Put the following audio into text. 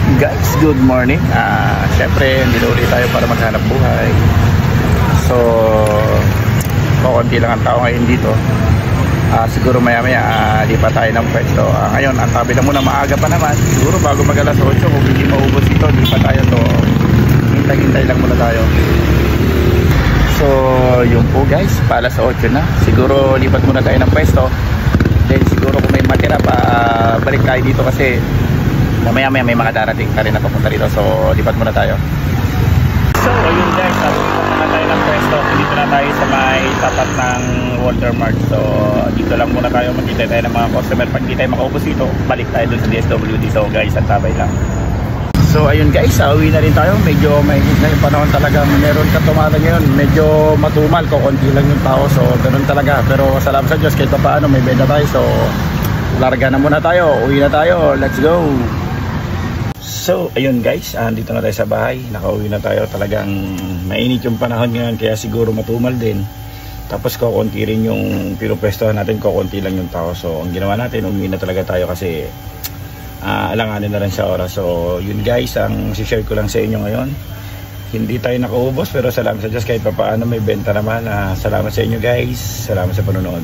Guys, good morning. Syempre, nandito ulit tayo para maghanap buhay. So, konti lang ang tao ngayon dito. Siguro maya-maya, di pa tayo ng pwesto. Ngayon, ang tabi na muna, maaga pa naman. Siguro bago mag alas 8, kung hindi maubos ito, di pa tayo to. Hintay-hintay lang muna tayo. So, yun po guys, pa alas 8 na. Siguro lipat muna tayo ng pwesto. Then siguro kung may matira pa, balik tayo dito kasi mamaya may mga darating pa rin na papunta rito. So lipat muna tayo. So ayun guys, pupunta na tayo ng pwesto. Dito na tayo sa may tapat ng Walter Mart. So dito lang muna tayo, magkita tayo ng mga customer. Pag hindi tayo makaubos dito, balik tayo dun sa DSWD. So guys, ang tabay lang. So ayun guys, uwi na rin tayo. Medyo mainit na yung panahon talaga. Meron katumala ngayon, medyo matumal ko, konti lang yung tao. So ganun talaga. Pero salamat sa Diyos, kahit pa paano may benta tayo. So larga na muna tayo, uwi na tayo. Let's go. So ayun guys, dito na tayo sa bahay. Nakauwi na tayo. Talagang mainit yung panahon ngayon, kaya siguro matumal din. Tapos kukunti rin yung pinupwestohan natin, kukunti lang yung tao. So ang ginawa natin, umuwi na talaga tayo kasi alanganin na rin sa oras. So yun guys, ang share ko lang sa inyo ngayon. Hindi tayo nakaubos pero salamat sa Diyos kahit pa paano may benta naman. Salamat sa inyo guys, salamat sa panonood.